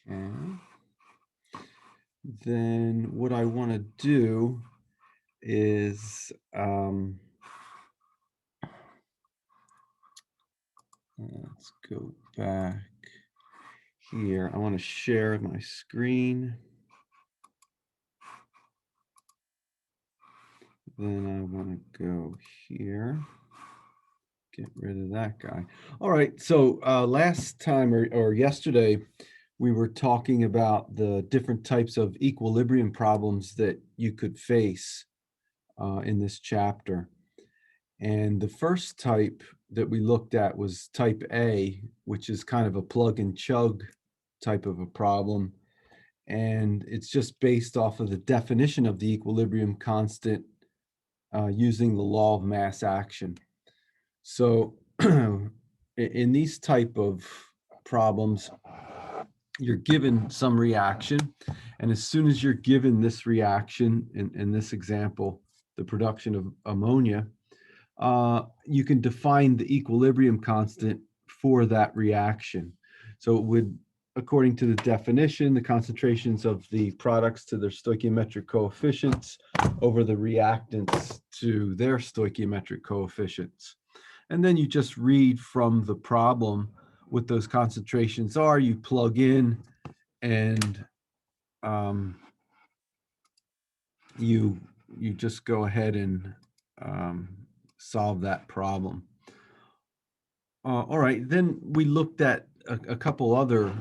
Okay. Then what I want to do is let's go back here. I want to share my screen. Then I want to go here. Get rid of that guy. All right. So last time or yesterday, we were talking about the different types of equilibrium problems that you could face in this chapter. And the first type that we looked at was type A, which is kind of a plug and chug type of a problem. And it's just based off of the definition of the equilibrium constant using the law of mass action. So in these type of problems, you're given some reaction. And as soon as you're given this reaction, in this example, the production of ammonia, you can define the equilibrium constant for that reaction. So it would, according to the definition, the concentrations of the products to their stoichiometric coefficients over the reactants to their stoichiometric coefficients. And then you just read from the problem what those concentrations are, you plug in, and you just go ahead and solve that problem. All right, then we looked at a couple other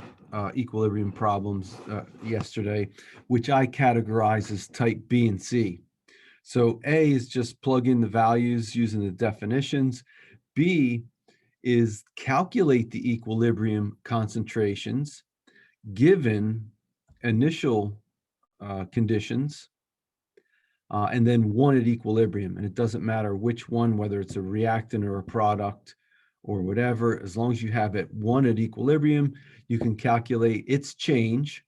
equilibrium problems yesterday, which I categorize as type B and C. So A is just plug in the values using the definitions. B is calculate the equilibrium concentrations given initial conditions, and then one at equilibrium. And it doesn't matter which one, whether it's a reactant or a product or whatever, as long as you have it one at equilibrium, you can calculate its change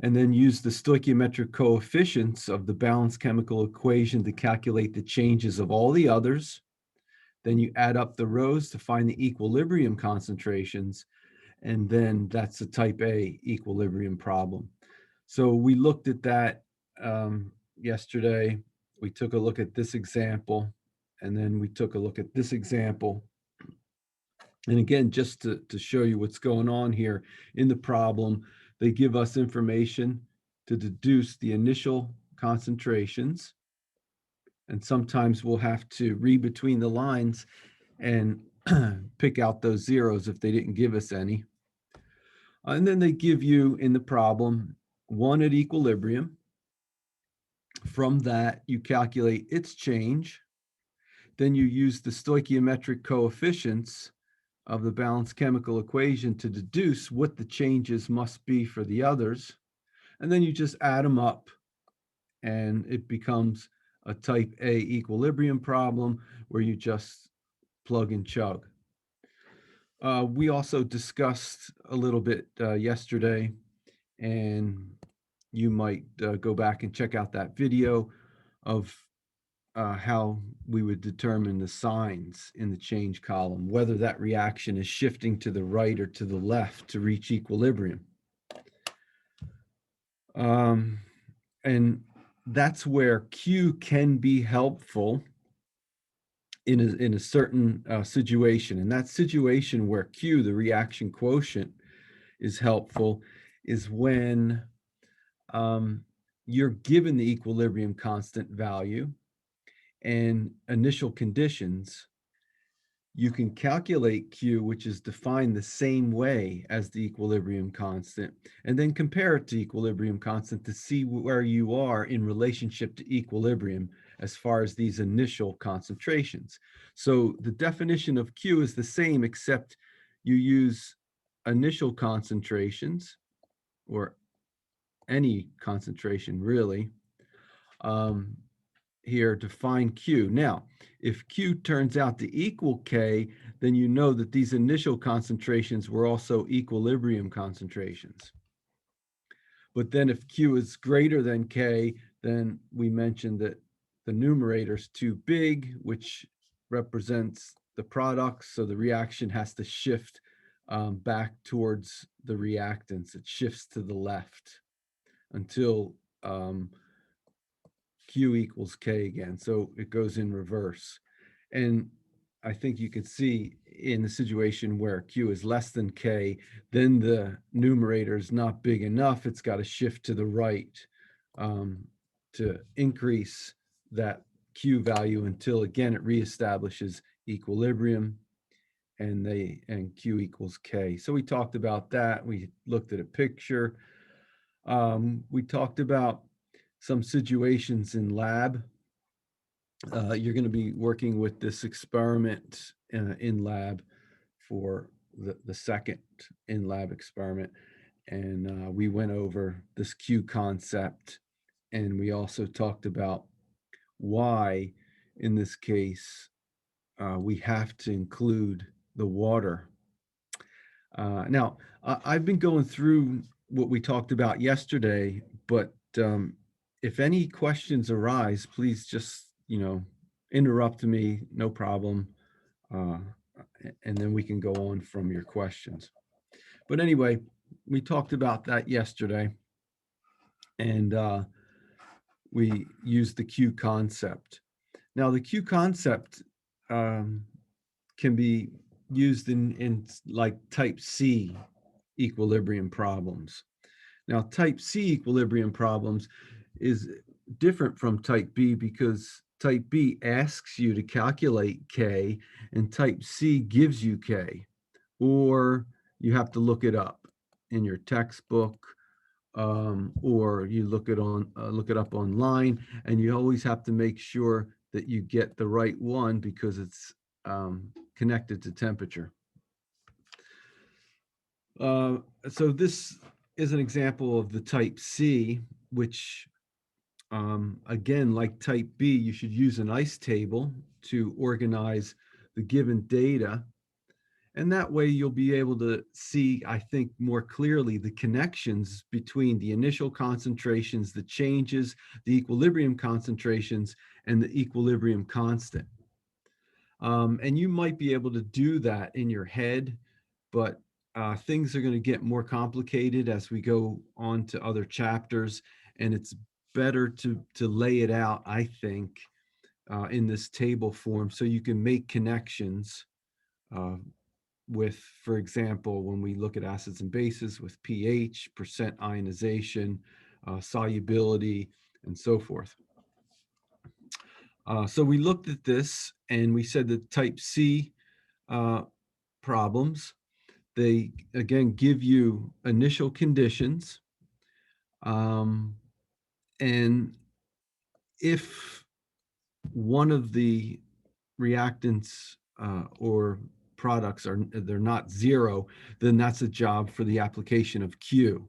and then use the stoichiometric coefficients of the balanced chemical equation to calculate the changes of all the others. Then you add up the rows to find the equilibrium concentrations, and then that's a type A equilibrium problem. So we looked at that yesterday. We took a look at this example, and then we took a look at this example. And again, just to show you what's going on here in the problem, they give us information to deduce the initial concentrations. And sometimes we'll have to read between the lines and pick out those zeros if they didn't give us any. And then they give you in the problem one at equilibrium. From that, you calculate its change. Then you use the stoichiometric coefficients of the balanced chemical equation to deduce what the changes must be for the others. And then you just add them up, and it becomes a type A equilibrium problem where you just plug and chug. We also discussed a little bit yesterday, and you might go back and check out that video of how we would determine the signs in the change column, whether that reaction is shifting to the right or to the left to reach equilibrium. And that's where Q can be helpful in a certain situation. And that situation where Q, the reaction quotient, is helpful is when you're given the equilibrium constant value and initial conditions. You can calculate Q, which is defined the same way as the equilibrium constant, and then compare it to equilibrium constant to see where you are in relationship to equilibrium as far as these initial concentrations. So the definition of Q is the same, except you use initial concentrations, or any concentration really, here to find Q. Now, if Q turns out to equal K, then you know that these initial concentrations were also equilibrium concentrations. But then if Q is greater than K, then we mentioned that the numerator is too big, which represents the products, so the reaction has to shift back towards the reactants. It shifts to the left until Q equals K again. So it goes in reverse. And I think you can see in the situation where Q is less than K, then the numerator is not big enough. It's got to shift to the right to increase that Q value until again it reestablishes equilibrium and Q equals K. So we talked about that. We looked at a picture. We talked about some situations in lab. You're going to be working with this experiment in lab for the second in lab experiment. And we went over this Q concept. And we also talked about why, in this case, we have to include the water. Now, I've been going through what we talked about yesterday, but if any questions arise, please just, interrupt me, no problem. And then we can go on from your questions. But anyway, we talked about that yesterday, and we used the Q concept. Now, the Q concept can be used in like type C equilibrium problems. Now, type C equilibrium problems is different from type B because type B asks you to calculate K and type C gives you K, or you have to look it up in your textbook, or you look it up online, and you always have to make sure that you get the right one because it's connected to temperature. So this is an example of the type C, which again, like type B, you should use an ICE table to organize the given data. And that way you'll be able to see, I think, more clearly the connections between the initial concentrations, the changes, the equilibrium concentrations, and the equilibrium constant. And you might be able to do that in your head, but things are going to get more complicated as we go on to other chapters, and it's better to lay it out, I think, in this table form so you can make connections with, for example, when we look at acids and bases with pH, percent ionization, solubility, and so forth. So we looked at this and we said that type C problems, they again give you initial conditions. And if one of the reactants or products they're not zero, then that's a job for the application of Q.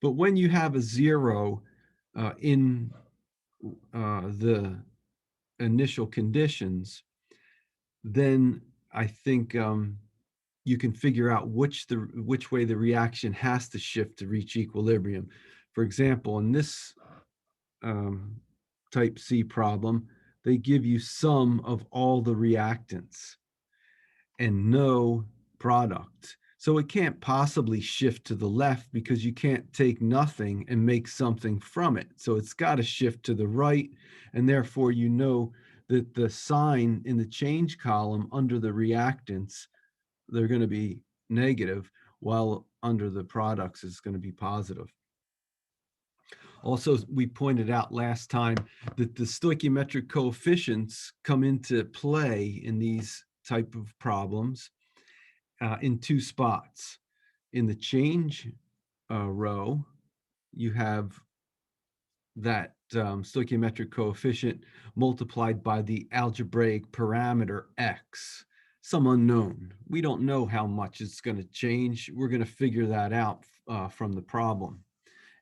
But when you have a zero in the initial conditions, then I think you can figure out which way the reaction has to shift to reach equilibrium. For example, in this type C problem, they give you sum of all the reactants and no product. So it can't possibly shift to the left because you can't take nothing and make something from it. So it's got to shift to the right, and therefore you know that the sign in the change column under the reactants, they're going to be negative, while under the products is going to be positive. Also, we pointed out last time that the stoichiometric coefficients come into play in these type of problems in two spots. In the change row, you have that stoichiometric coefficient multiplied by the algebraic parameter x, some unknown. We don't know how much it's going to change. We're going to figure that out from the problem.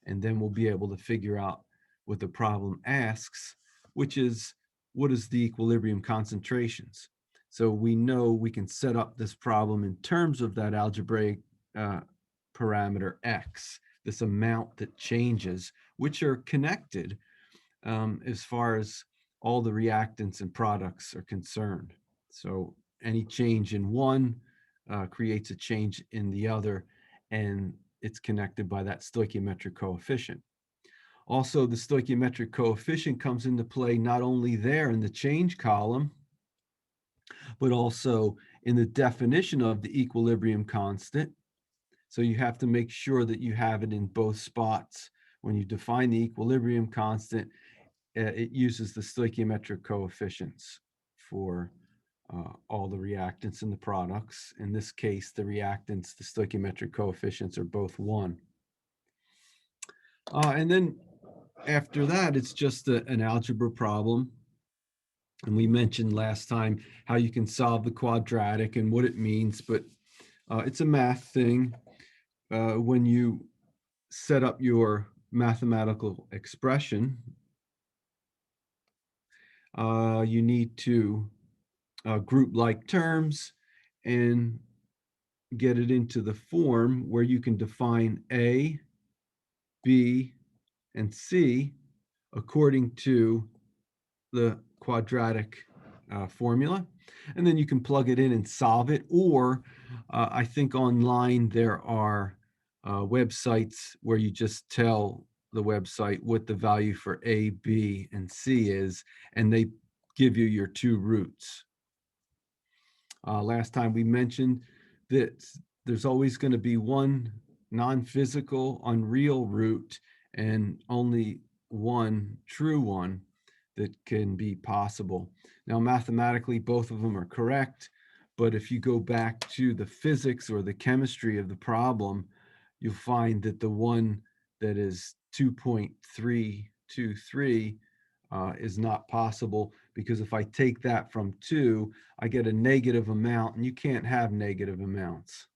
And then we'll be able to figure out what the problem asks, which is, what is the equilibrium concentrations? So we know we can set up this problem in terms of that algebraic parameter x, this amount that changes, which are connected as far as all the reactants and products are concerned. So any change in one creates a change in the other, and it's connected by that stoichiometric coefficient. Also, the stoichiometric coefficient comes into play not only there in the change column, but also in the definition of the equilibrium constant. So you have to make sure that you have it in both spots. When you define the equilibrium constant, it uses the stoichiometric coefficients for all the reactants and the products. In this case, the reactants, the stoichiometric coefficients are both 1. And then after that, it's just an algebra problem. And we mentioned last time how you can solve the quadratic and what it means, but it's a math thing. When you set up your mathematical expression, you need to group like terms and get it into the form where you can define A, B, and C according to the quadratic formula. And then you can plug it in and solve it. Or I think online there are websites where you just tell the website what the value for A, B, and C is, and they give you your 2 roots. Last time we mentioned that there's always going to be one non-physical, unreal root and only one true one that can be possible. Now, mathematically, both of them are correct, but if you go back to the physics or the chemistry of the problem, you'll find that the one that is 2.323 is not possible, because if I take that from 2, I get a negative amount, and you can't have negative amounts.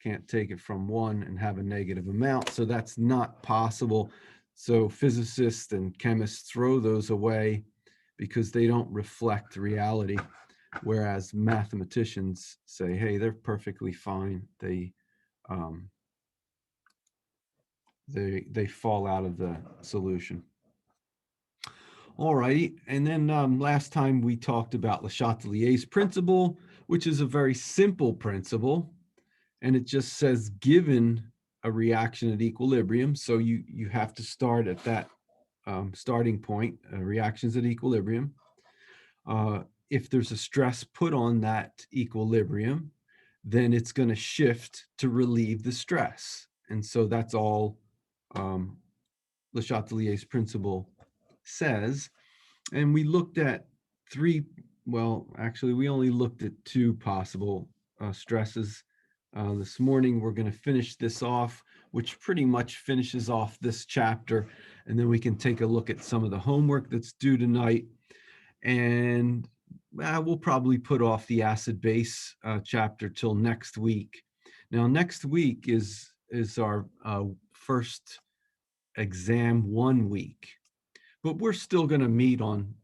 Can't take it from 1 and have a negative amount, so that's not possible. So physicists and chemists throw those away because they don't reflect reality, whereas mathematicians say, hey, they're perfectly fine. They fall out of the solution. All right, and then last time we talked about Le Chatelier's principle, which is a very simple principle, and it just says given a reaction at equilibrium, so you have to start at that starting point, reactions at equilibrium. If there's a stress put on that equilibrium, then it's going to shift to relieve the stress. And so that's all Le Chatelier's principle says. And we looked at 3, well, actually, we only looked at 2 possible stresses. This morning, we're going to finish this off, which pretty much finishes off this chapter. And then we can take a look at some of the homework that's due tonight. And we'll probably put off the acid-base chapter till next week. Now, next week is our first exam 1 week. But we're still going to meet on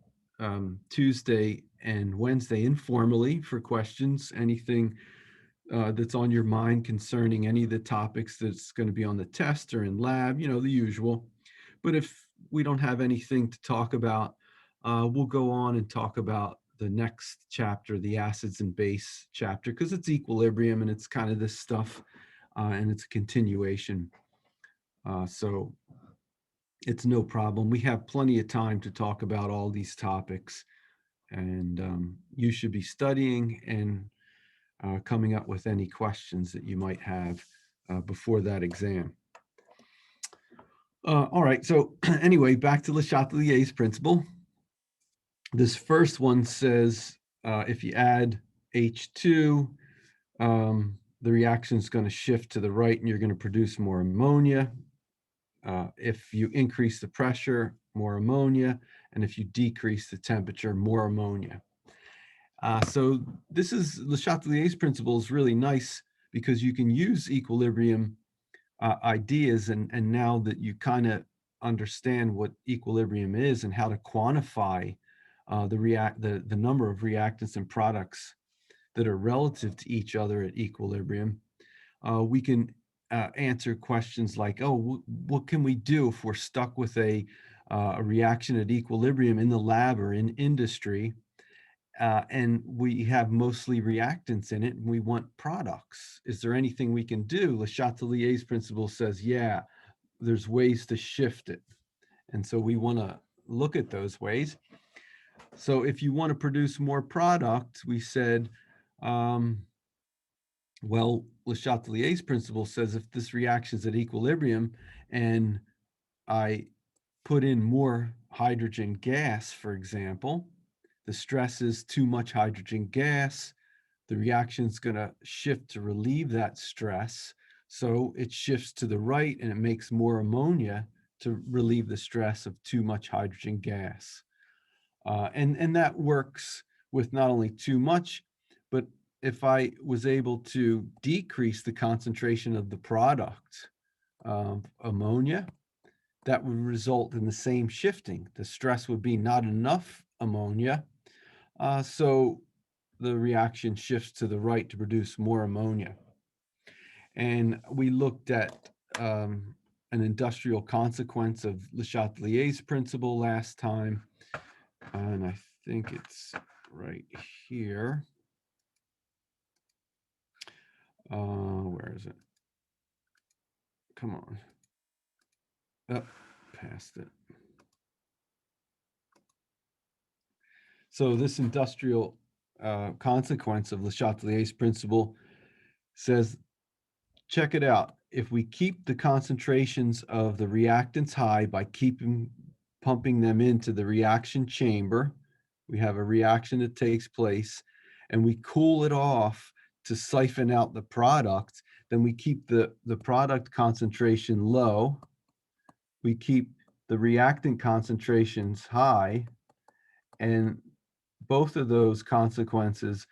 Tuesday and Wednesday informally for questions, anything that's on your mind concerning any of the topics that's going to be on the test or in lab, the usual. But if we don't have anything to talk about, we'll go on and talk about the next chapter, the acids and base chapter, because it's equilibrium and it's kind of this stuff, and it's a continuation. So it's no problem. We have plenty of time to talk about all these topics, and you should be studying and coming up with any questions that you might have before that exam. All right, so anyway, back to Le Chatelier's principle. This first one says if you add H2, the reaction is going to shift to the right and you're going to produce more ammonia. If you increase the pressure, more ammonia, and if you decrease the temperature, more ammonia. So this is Le Chatelier's principle is really nice because you can use equilibrium ideas, and now that you kind of understand what equilibrium is and how to quantify the number of reactants and products that are relative to each other at equilibrium, we can answer questions like, oh, what can we do if we're stuck with a reaction at equilibrium in the lab or in industry, and we have mostly reactants in it, and we want products. Is there anything we can do? Le Chatelier's principle says, yeah, there's ways to shift it. And so we want to look at those ways. So if you want to produce more product, we said, well, Le Chatelier's principle says if this reaction is at equilibrium and I put in more hydrogen gas, for example, the stress is too much hydrogen gas, the reaction is going to shift to relieve that stress. So it shifts to the right and it makes more ammonia to relieve the stress of too much hydrogen gas. And that works with not only too much, but if I was able to decrease the concentration of the product, ammonia, that would result in the same shifting. The stress would be not enough ammonia, so the reaction shifts to the right to produce more ammonia. And we looked at an industrial consequence of Le Chatelier's principle last time, and I think it's right here. Where is it? Come on. Oh, past it. So this industrial consequence of Le Chatelier's principle says, check it out. If we keep the concentrations of the reactants high by pumping them into the reaction chamber, we have a reaction that takes place, and we cool it off to siphon out the product, then we keep the product concentration low, we keep the reactant concentrations high, and both of those consequences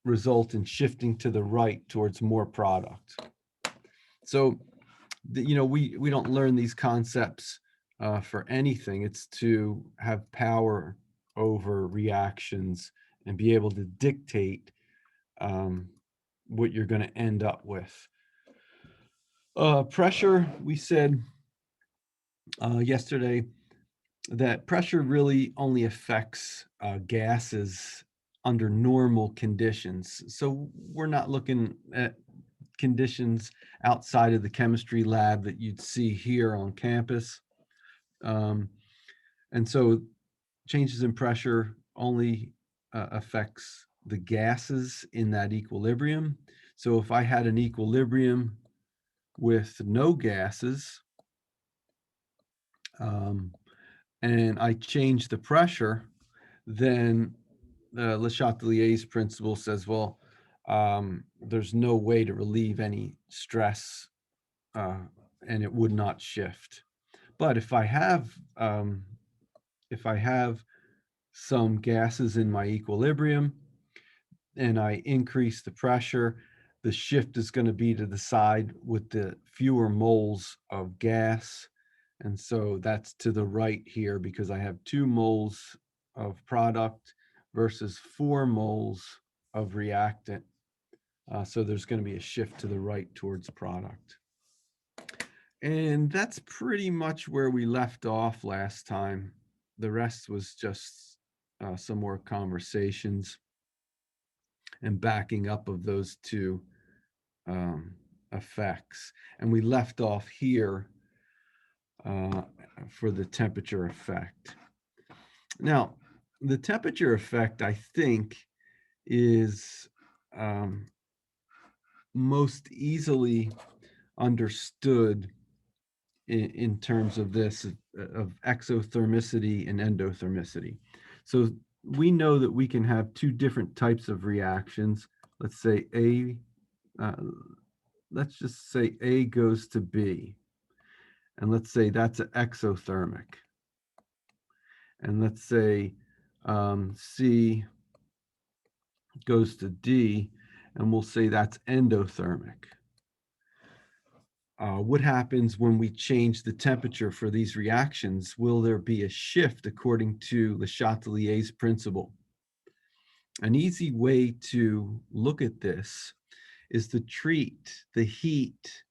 result in shifting to the right towards more product. So, we don't learn these concepts for anything. It's to have power over reactions and be able to dictate what you're going to end up with. Pressure, we said yesterday that pressure really only affects gases under normal conditions. So we're not looking at conditions outside of the chemistry lab that you'd see here on campus. And so changes in pressure only affects the gases in that equilibrium. So if I had an equilibrium with no gases, and I change the pressure, then Le Chatelier's principle says, well, there's no way to relieve any stress, and it would not shift. But if I have some gases in my equilibrium and I increase the pressure, the shift is going to be to the side with the fewer moles of gas. And so that's to the right here because I have 2 moles of product versus 4 moles of reactant. So there's going to be a shift to the right towards product. And that's pretty much where we left off last time. The rest was just some more conversations and backing up of those 2 effects. And we left off here for the temperature effect. Now, the temperature effect, I think, is most easily understood in terms of this, of exothermicity and endothermicity. So we know that we can have 2 different types of reactions. Let's say let's just say A goes to B. And let's say that's an exothermic. And let's say C goes to D, and we'll say that's endothermic. What happens when we change the temperature for these reactions? Will there be a shift according to Le Chatelier's principle? An easy way to look at this is to treat the heat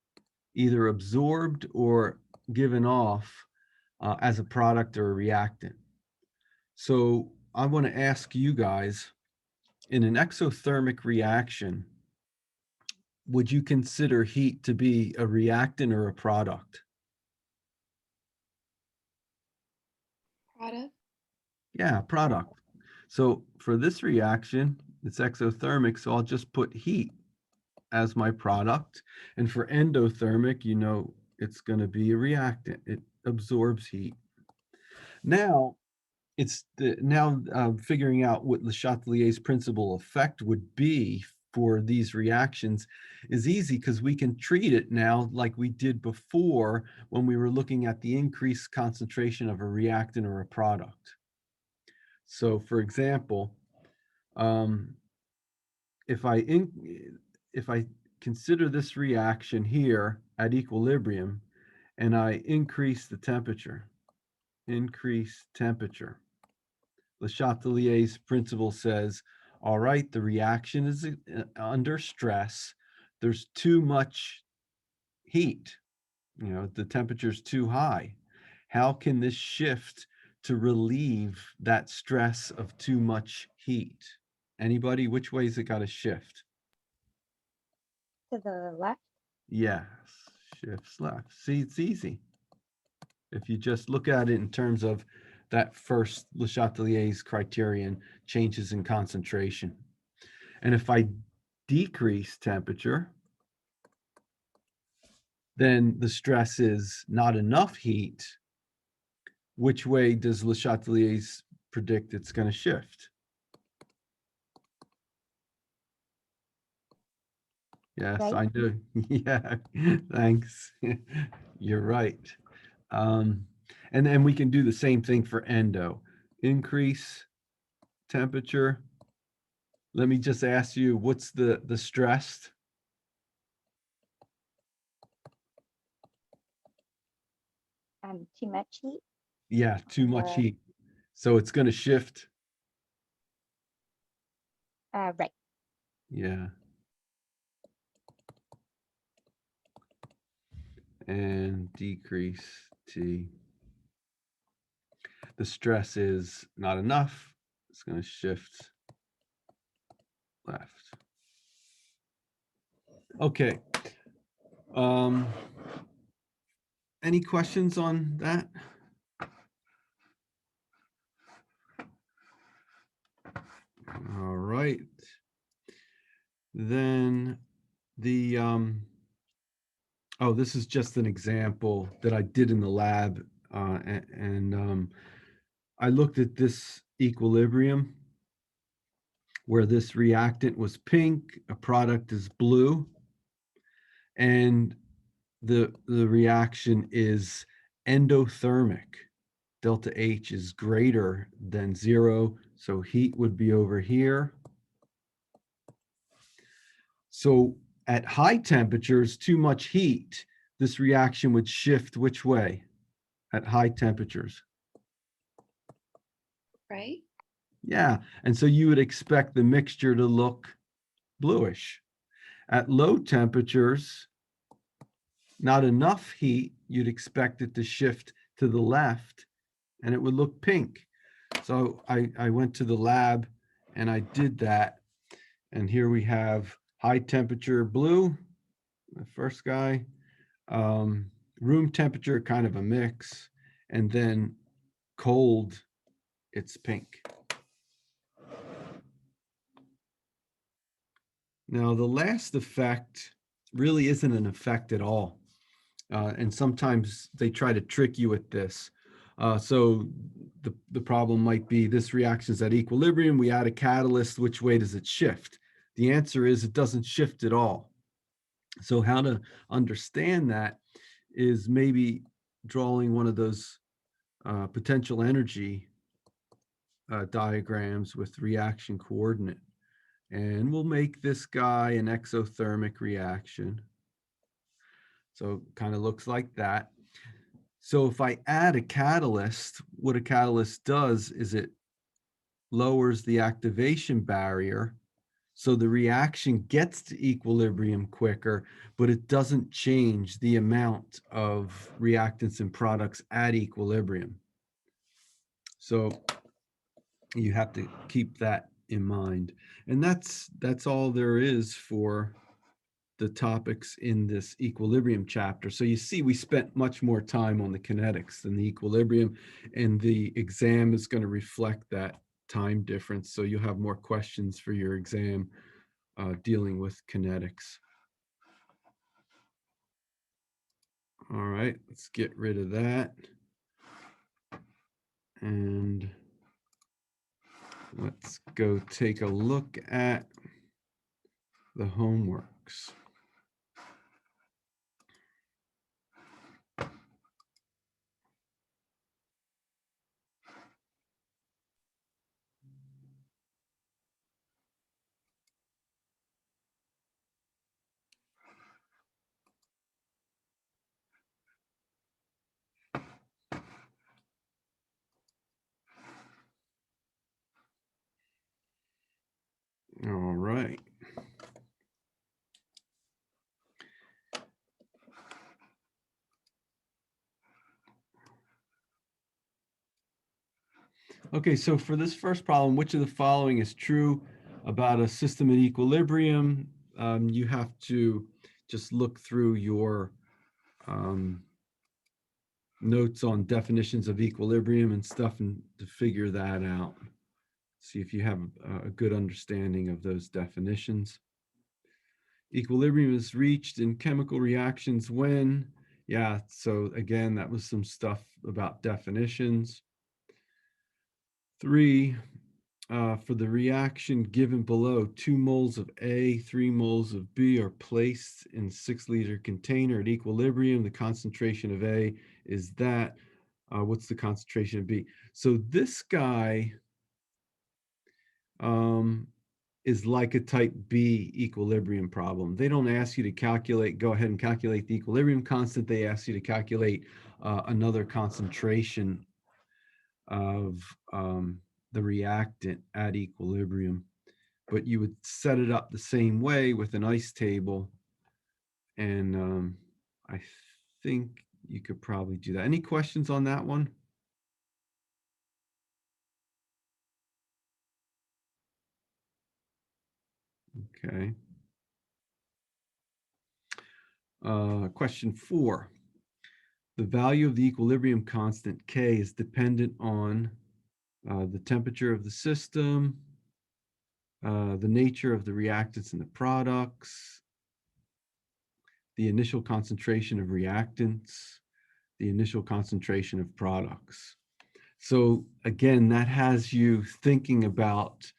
either absorbed or given off as a product or a reactant. So I want to ask you guys, in an exothermic reaction, would you consider heat to be a reactant or a product? Product. Yeah, product. So for this reaction, it's exothermic, so I'll just put heat as my product. And for endothermic, you know, it's going to be a reactant. It absorbs heat. Now, figuring out what Le Chatelier's principal effect would be for these reactions is easy because we can treat it now like we did before when we were looking at the increased concentration of a reactant or a product. So for example, um, if I consider this reaction here at equilibrium and I increase the temperature, Le Chatelier's principle says, all right, the reaction is under stress. There's too much heat. You know, the temperature's too high. How can this shift to relieve that stress of too much heat? Anybody? Which way is it got to shift? To the left? Yes, shifts left. See, it's easy. If you just look at it in terms of that first Le Chatelier's criterion, changes in concentration. And if I decrease temperature, then the stress is not enough heat. Which way does Le Chatelier's predict it's going to shift? Yes, Right. I do. Yeah, thanks. You're right. And then we can do the same thing for endo. Increase temperature. Let me just ask you, what's the stressed? Too much heat. Yeah, too much heat. So it's going to shift. Right. Yeah. And decrease T. The stress is not enough. It's going to shift left. Okay. Any questions on that? All right. Then the oh, this is just an example that I did in the lab, and I looked at this equilibrium where this reactant was pink, a product is blue, and the reaction is endothermic. Delta H is greater than 0, so heat would be over here. So at high temperatures, too much heat, this reaction would shift which way at high temperatures? Right. Yeah, and so you would expect the mixture to look bluish. At low temperatures, not enough heat, you'd expect it to shift to the left and it would look pink. So I went to the lab and I did that. And here we have high temperature blue, the first guy, room temperature, kind of a mix, and then cold, it's pink. Now, the last effect really isn't an effect at all. And sometimes they try to trick you with this. So the problem might be this reaction is at equilibrium, we add a catalyst, which way does it shift? The answer is it doesn't shift at all. So how to understand that is maybe drawing one of those potential energy diagrams with reaction coordinate. And we'll make this guy an exothermic reaction. So it kind of looks like that. So if I add a catalyst, what a catalyst does is it lowers the activation barrier. So the reaction gets to equilibrium quicker, but it doesn't change the amount of reactants and products at equilibrium. So You have to keep that in mind. And that's all there is for the topics in this equilibrium chapter. So you see, we spent much more time on the kinetics than the equilibrium, and the exam is going to reflect that time difference. So you'll have more questions for your exam dealing with kinetics. All right, let's get rid of that. And let's go take a look at the homeworks. All right. Okay, so for this first problem, which of the following is true about a system in equilibrium? You have to just look through your notes on definitions of equilibrium and stuff and to figure that out. See if you have a good understanding of those definitions. Equilibrium is reached in chemical reactions when, yeah, so again, that was some stuff about definitions. 3, for the reaction given below, 2 moles of A, 3 moles of B are placed in 6-liter container at equilibrium. The concentration of A is that. What's the concentration of B? So this guy is like a type B equilibrium problem. They don't ask you to calculate, go ahead and calculate the equilibrium constant. They ask you to calculate another concentration of the reactant at equilibrium. But you would set it up the same way with an ice table. And I think you could probably do that. Any questions on that one? Okay. Question 4. The value of the equilibrium constant K is dependent on the temperature of the system, the nature of the reactants and the products, the initial concentration of reactants, the initial concentration of products. So again, that has you thinking about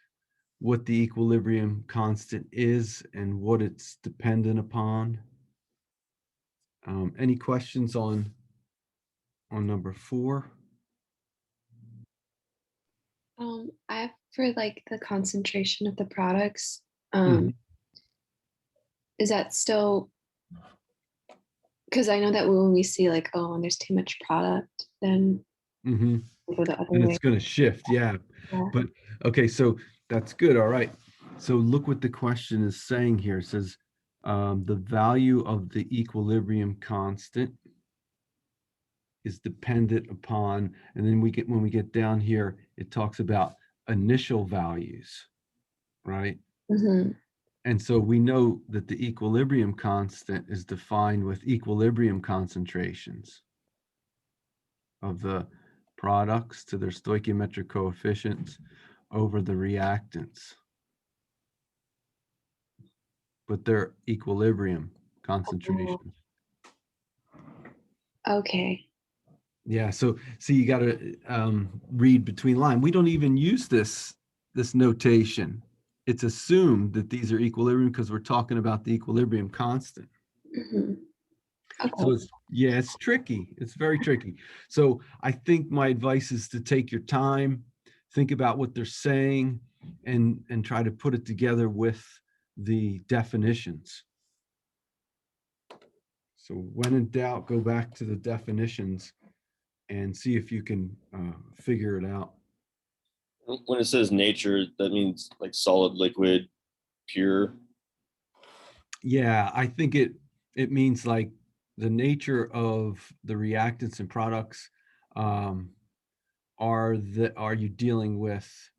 what the equilibrium constant is and what it's dependent upon. Any questions on number 4? I have for like the concentration of the products. Mhm. Is that still, because I know that when we see like, oh, when there's too much product, then Mhm. we go the other And way. it's going to shift, yeah. Yeah. But okay, so that's good. All right. So look what the question is saying here. It says the value of the equilibrium constant is dependent upon, and then when we get down here, it talks about initial values, right? Mm-hmm. And so we know that the equilibrium constant is defined with equilibrium concentrations of the products to their stoichiometric coefficients over the reactants, but they're equilibrium concentrations. Okay. Yeah, so see, you got to read between line. We don't even use this notation. It's assumed that these are equilibrium because we're talking about the equilibrium constant. Mm-hmm. So Okay. it's tricky. It's very tricky. So I think my advice is to take your time, think about what they're saying, and try to put it together with the definitions. So when in doubt, go back to the definitions and see if you can figure it out. When it says nature, that means like solid, liquid, pure. Yeah, I think it means like the nature of the reactants and products. Are you dealing with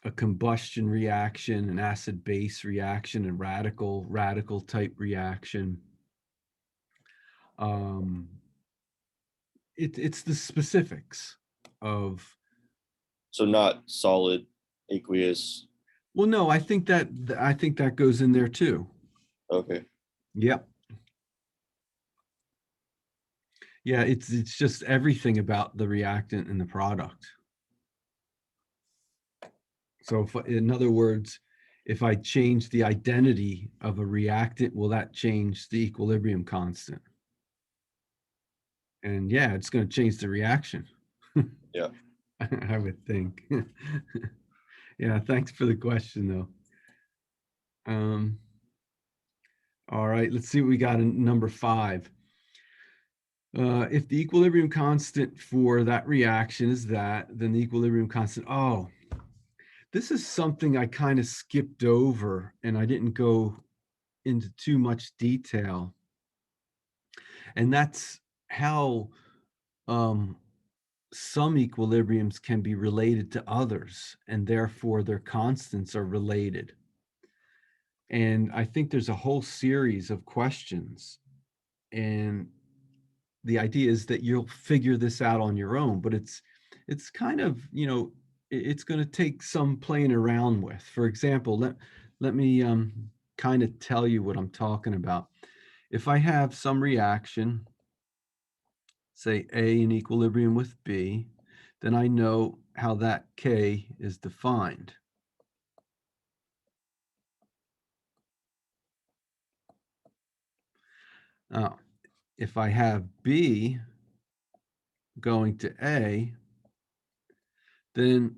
a combustion reaction, an acid-base reaction, a radical type reaction. It's the specifics of. So not solid, aqueous. Well, no, I think that goes in there too. Okay. Yep. Yeah, it's just everything about the reactant and the product. So if, in other words, if I change the identity of a reactant, will that change the equilibrium constant? And yeah, it's going to change the reaction. Yeah. I would think. Yeah, thanks for the question though. All right, let's see what we got in number 5. If the equilibrium constant for that reaction is that, then the equilibrium constant, oh, this is something I kind of skipped over and I didn't go into too much detail. And that's how some equilibriums can be related to others, and therefore their constants are related. And I think there's a whole series of questions. And the idea is that you'll figure this out on your own, but it's kind of, it's going to take some playing around with. For example, let me kind of tell you what I'm talking about. If I have some reaction, say A in equilibrium with B, then I know how that K is defined. Now, if I have B going to A, then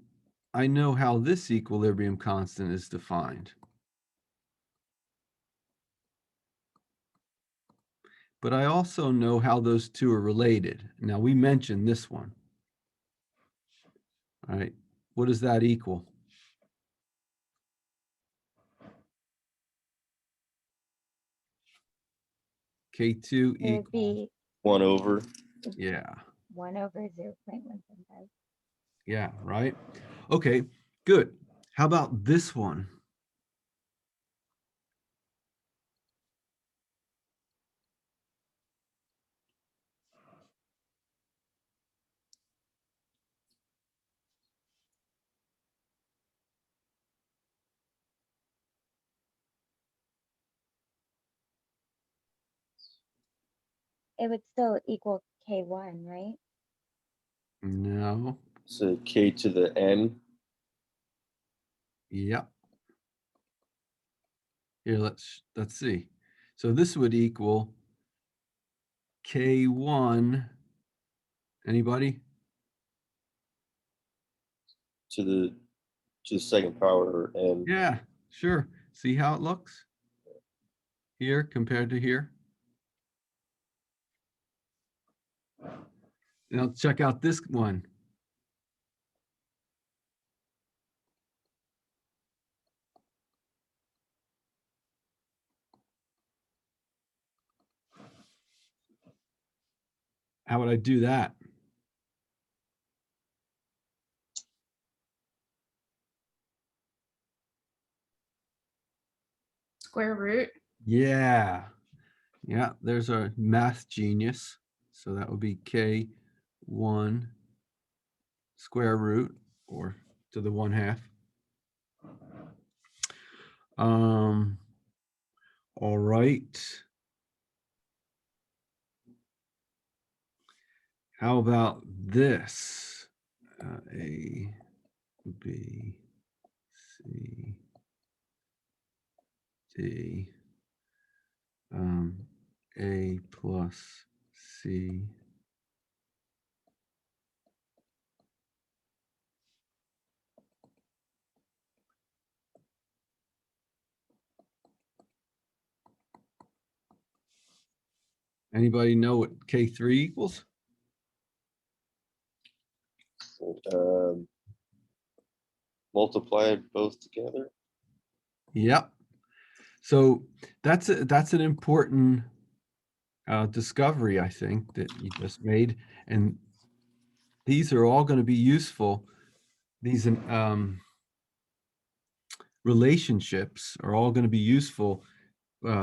I know how this equilibrium constant is defined. But I also know how those two are related. Now, we mentioned this one. All right, what does that equal? K2 It would equals, be 1 over. yeah, 1 over 0.175. yeah, right? Okay, good. How about this one? It would still equal K1, right? No, So K to the N. yep. Here, let's see. So this would equal K1, anybody? To the second power N. Yeah, sure. See how it looks here compared to here? Now check out this one. How would I do that? Square root. Yeah. Yeah, there's our math genius. So that would be K1 square root, or to the 1/2. All right. How about this? A, B, C, D, A plus C. Anybody know what K3 equals? Multiply both together. Yep. So that's an important discovery, I think, that you just made, and these are all going to be useful. These relationships are all going to be useful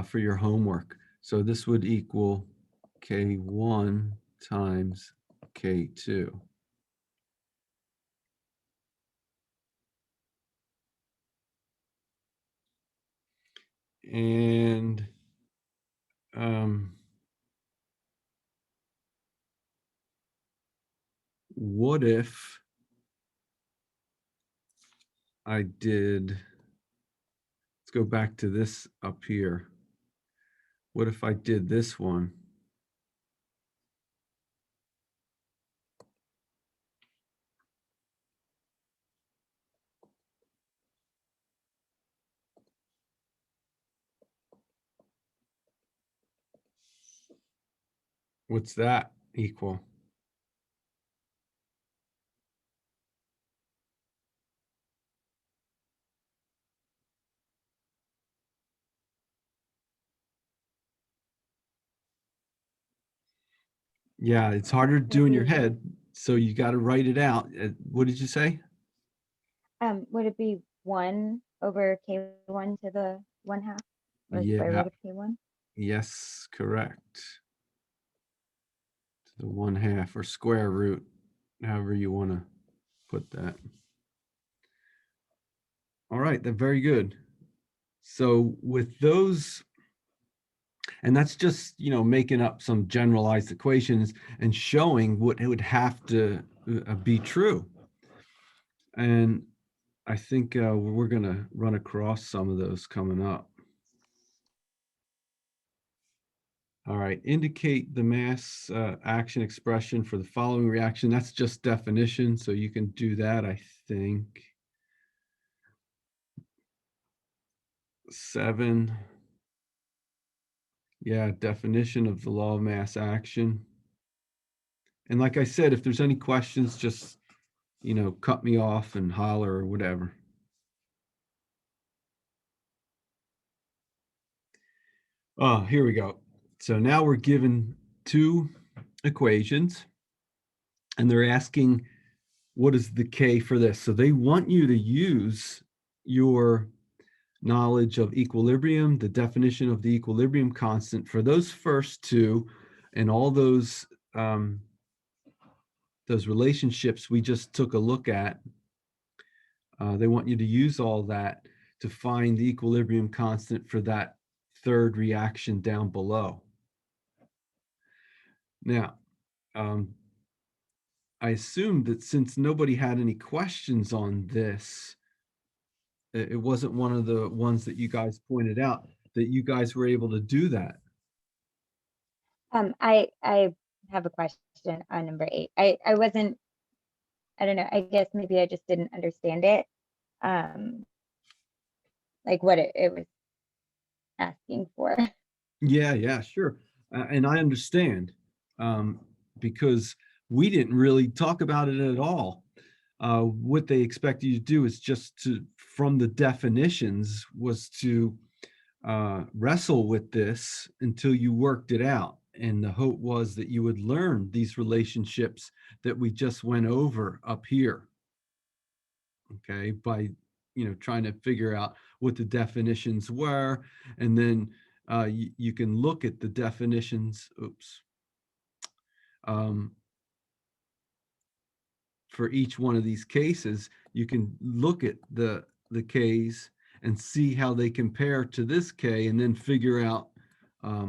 for your homework. So this would equal K1 times K2. And what if I did, let's go back to this up here. What if I did this one? What's that equal? Yeah, it's harder to do in your head, so you got to write it out. What did you say? Would it be 1 over K1 to the 1/2 or square Yeah, root of K1? yes, correct. To the 1/2 or square root, however you want to put that. All right, then very good. So with those, and that's just, making up some generalized equations and showing what it would have to be true. And I think we're going to run across some of those coming up. All right, indicate the mass action expression for the following reaction. That's just definition, so you can do that, I think. 7. Yeah, definition of the law of mass action. And like I said, if there's any questions, just, cut me off and holler or whatever. Oh, here we go. So now we're given 2 equations, and they're asking, what is the K for this? So they want you to use your knowledge of equilibrium, the definition of the equilibrium constant for those first 2, and all those relationships we just took a look at. They want you to use all that to find the equilibrium constant for that third reaction down below. Now, I assumed that since nobody had any questions on this, it wasn't one of the ones that you guys pointed out, that you guys were able to do that. I have a question on number 8. I don't know, I guess maybe I just didn't understand it. Like what it was asking for. Yeah, sure. And I understand, because we didn't really talk about it at all. What they expect you to do is just from the definitions, was to wrestle with this until you worked it out. And the hope was that you would learn these relationships that we just went over up here. Okay, by trying to figure out what the definitions were, and then you can look at the definitions. For each one of these cases, you can look at the K's and see how they compare to this K, and then figure out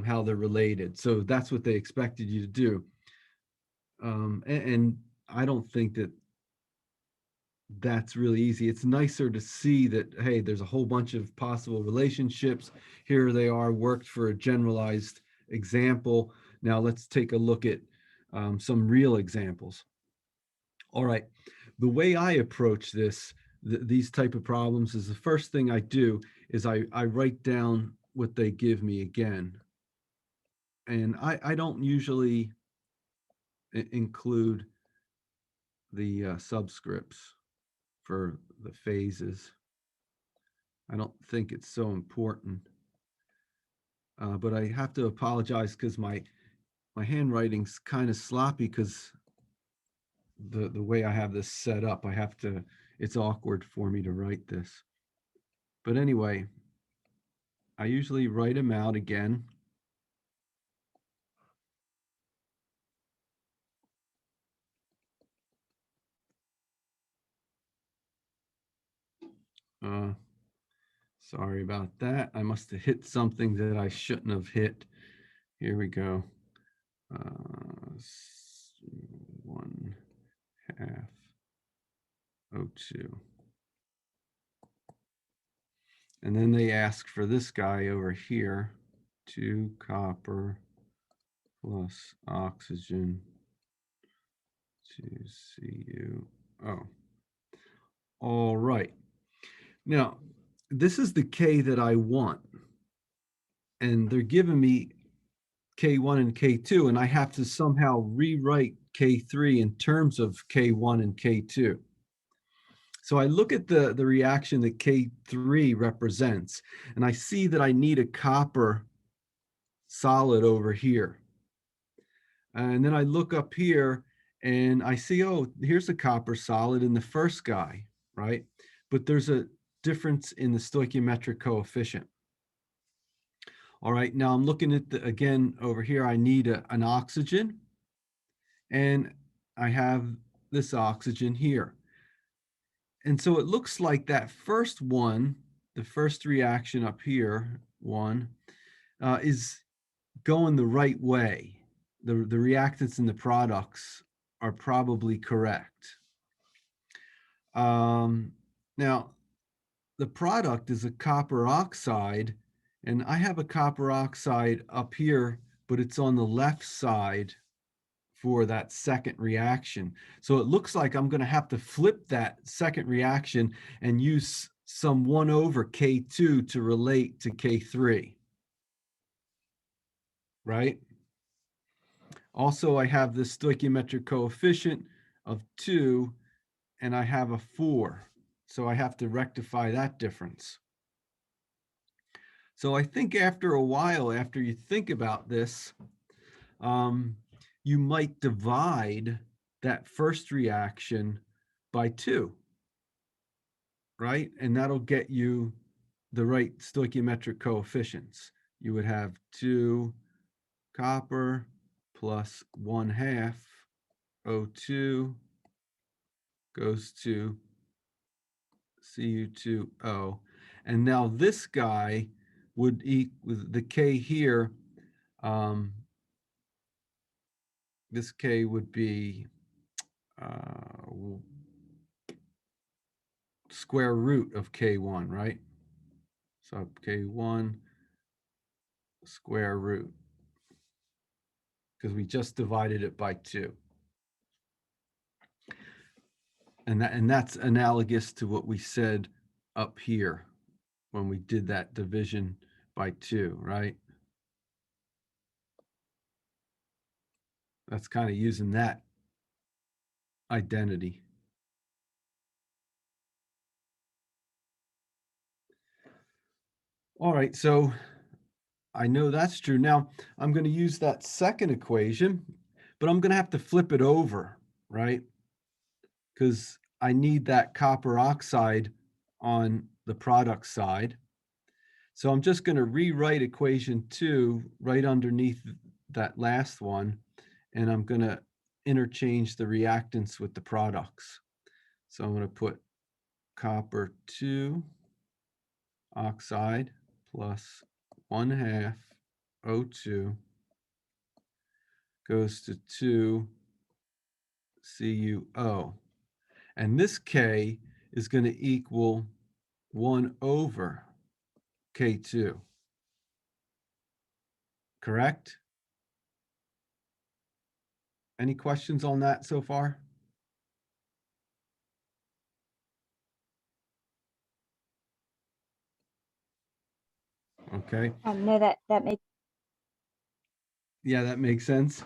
how they're related. So that's what they expected you to do. And I don't think that that's really easy. It's nicer to see that, hey, there's a whole bunch of possible relationships. Here they are, worked for a generalized example. Now let's take a look at some real examples. All right, the way I approach these type of problems is, the first thing I do is I write down what they give me again. And I don't usually include the subscripts for the phases. I don't think it's so important. But I have to apologize because my handwriting's kind of sloppy, because the way I have this set up, it's awkward for me to write this. But anyway, I usually write them out again. Sorry about that. I must have hit something that I shouldn't have hit. Here we go. 1/2 O2. And then they ask for this guy over here, 2 copper plus oxygen to CuO. All right. Now, this is the K that I want. And they're giving me K1 and K2, and I have to somehow rewrite K3 in terms of K1 and K2. So I look at the reaction that K3 represents, and I see that I need a copper solid over here. And then I look up here and I see, oh, here's a copper solid in the first guy, right? But there's a difference in the stoichiometric coefficient. All right, now I'm looking at again over here, I need an oxygen, and I have this oxygen here. And so it looks like that first one, the first reaction up here, is going the right way. The reactants and the products are probably correct. Now, the product is a copper oxide, and I have a copper oxide up here, but it's on the left side for that second reaction. So it looks like I'm going to have to flip that second reaction and use some 1/K2 to relate to K3. Right? Also, I have this stoichiometric coefficient of 2, and I have a 4. So I have to rectify that difference. So I think after a while, after you think about this, you might divide that first reaction by 2, right? And that'll get you the right stoichiometric coefficients. You would have 2 copper plus 1/2 O2 goes to Cu2O. And now this guy would equal the K here. This K would be square root of K1, right? So K1 square root, because we just divided it by 2. And that's analogous to what we said up here when we did that division by 2, right? That's kind of using that identity. All right, so I know that's true. Now I'm going to use that second equation, but I'm going to have to flip it over, right? Because I need that copper oxide on the product side. So I'm just going to rewrite equation 2 right underneath that last one, and I'm going to interchange the reactants with the products. So I'm going to put copper 2 oxide plus 1/2 O2 goes to 2 CuO. And this K is going to equal 1/K2. Correct? Any questions on that so far? Okay. No, that makes Yeah, that makes sense.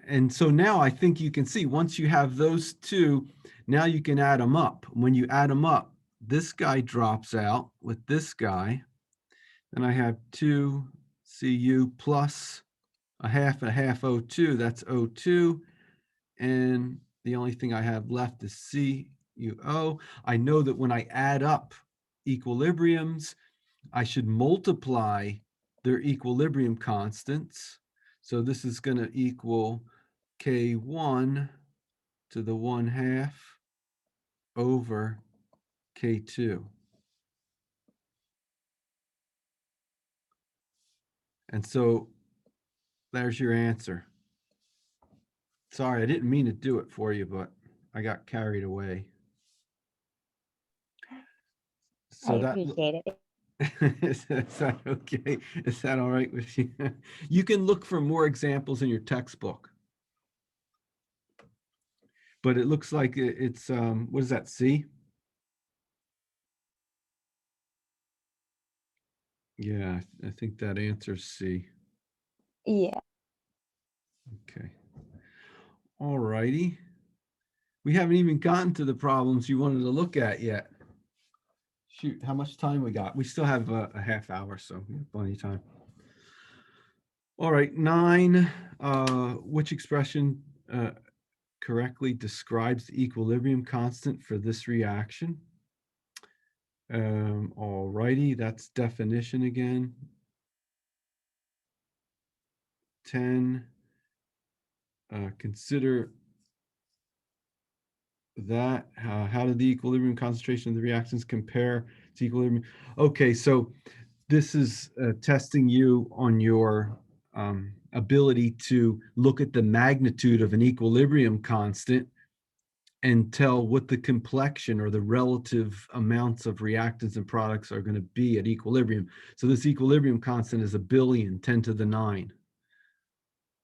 And so now I think you can see once you have those two, now you can add them up. When you add them up, this guy drops out with this guy. Then I have 2 Cu plus 1/2 O2, that's O2. And the only thing I have left is CuO. I know that when I add up equilibriums, I should multiply their equilibrium constants. So this is going to equal K1 to the 1/2 over K2. And so there's your answer. Sorry, I didn't mean to do it for you, but I got carried away. So I that appreciate it. is that okay? Is that all right with you? You can look for more examples in your textbook. But it looks like it's what is that, C? Yeah, I think that answers C. Yeah. Okay. All righty. We haven't even gotten to the problems you wanted to look at yet. Shoot, how much time we got? We still have a half hour, so we have plenty of time. All right, 9. Which expression correctly describes the equilibrium constant for this reaction? All righty, that's definition again. 10. Consider that. How did the equilibrium concentration of the reactions compare to equilibrium? Okay, so this is testing you on your ability to look at the magnitude of an equilibrium constant and tell what the complexion or the relative amounts of reactants and products are going to be at equilibrium. So this equilibrium constant is 1 billion, 10 to the 9.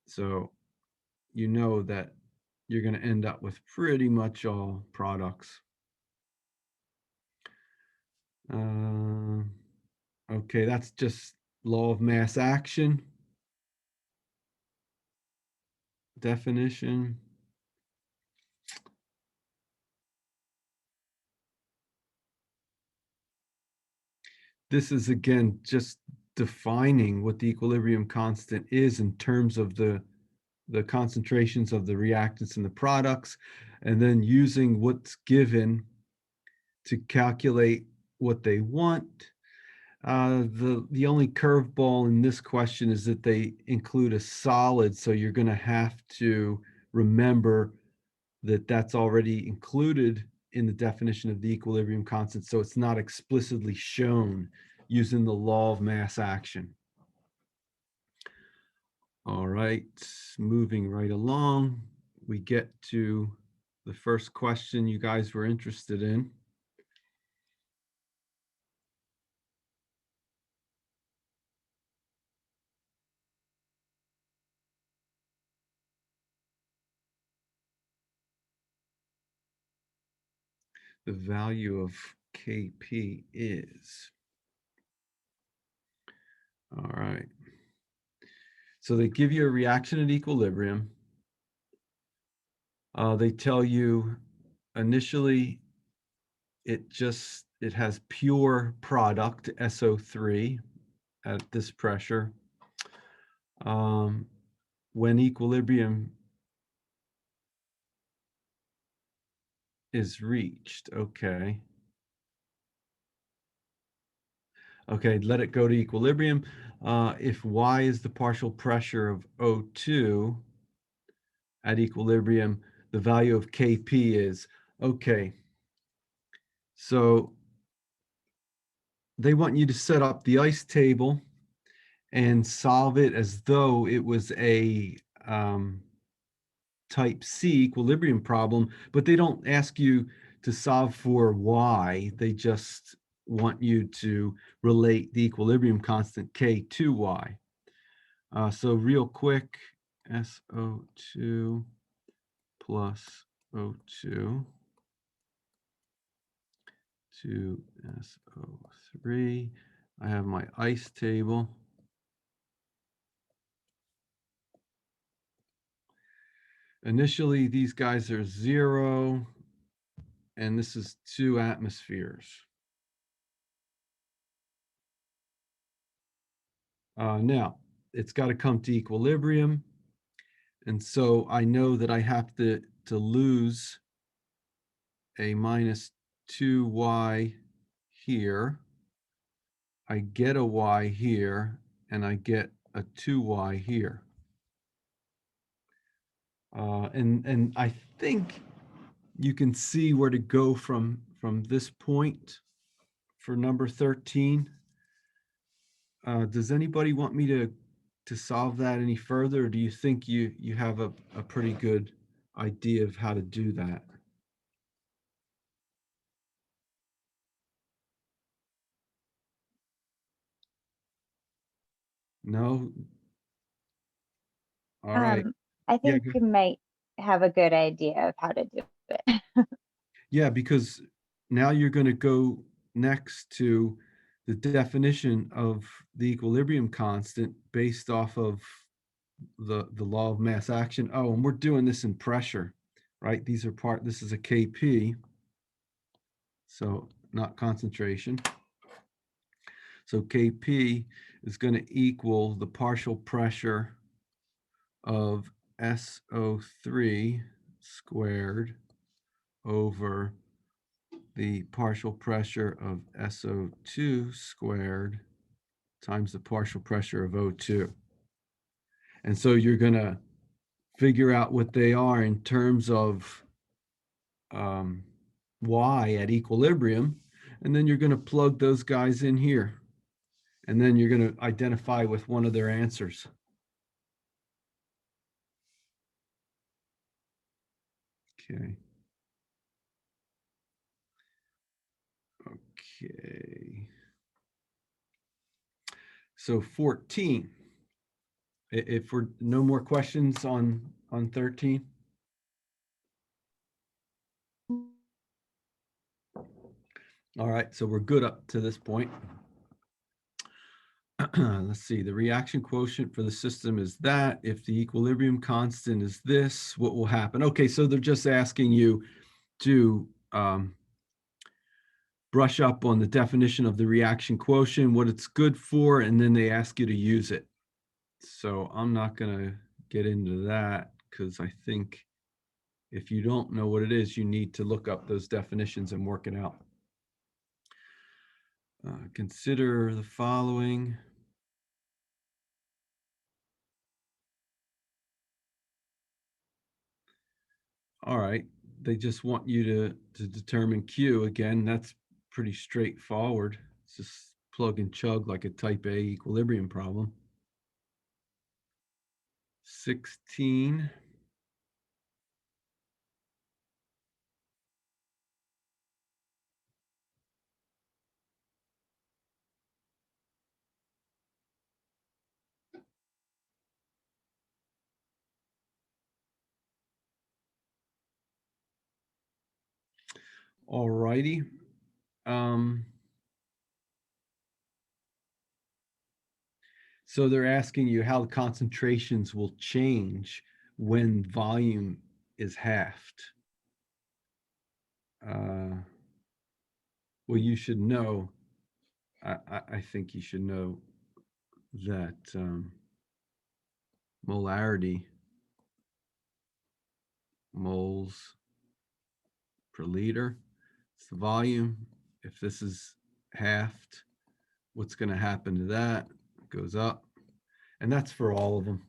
So you know that you're going to end up with pretty much all products. Okay, that's just law of mass action. Definition. This is, again, just defining what the equilibrium constant is in terms of the concentrations of the reactants and the products, and then using what's given to calculate what they want. The only curveball in this question is that they include a solid, so you're going to have to remember that that's already included in the definition of the equilibrium constant, so it's not explicitly shown using the law of mass action. All right, moving right along, we get to the first question you guys were interested in. The value of Kp is. All right. So they give you a reaction at equilibrium. They tell you initially it has pure product, SO3, at this pressure. When equilibrium is reached, okay. Okay, let it go to equilibrium. If Y is the partial pressure of O2 at equilibrium, the value of Kp is, okay. So they want you to set up the ice table and solve it as though it was a type C equilibrium problem, but they don't ask you to solve for Y. They just want you to relate the equilibrium constant K to Y. So real quick, SO2 plus O2 to SO3. I have my ice table. Initially, these guys are 0, and this is 2 atmospheres. Now, it's got to come to equilibrium, and so I know that I have to lose a minus 2y here. I get a y here, and I get a 2y here. And I think you can see where to go from this point for number 13. Does anybody want me to solve that any further, or do you think you have a pretty good idea of how to do that? No? All right. I Yeah, think go- you might have a good idea of how to do it. Yeah, because now you're going to go next to the definition of the equilibrium constant based off of the law of mass action. Oh, and we're doing this in pressure, right? This is a KP, so not concentration. So KP is going to equal the partial pressure of SO3 squared over the partial pressure of SO2 squared times the partial pressure of O2. And so you're going to figure out what they are in terms of Y at equilibrium, and then you're going to plug those guys in here. And then you're going to identify with one of their answers. Okay. Okay. So 14. If we're no more questions on 13. All right, so we're good up to this point. Let's see, the reaction quotient for the system is that. If the equilibrium constant is this, what will happen? Okay, so they're just asking you to brush up on the definition of the reaction quotient, what it's good for, and then they ask you to use it. So I'm not going to get into that because I think if you don't know what it is, you need to look up those definitions and work it out. Consider the following. All right, they just want you to determine Q. Again, that's pretty straightforward. It's just plug and chug like a type A equilibrium problem. 16. All righty. So they're asking you how the concentrations will change when volume is halved. Well, you should know, I think you should know that molarity, moles per liter, it's the volume. If this is halved, what's going to happen to that? It goes up. And that's for all of them.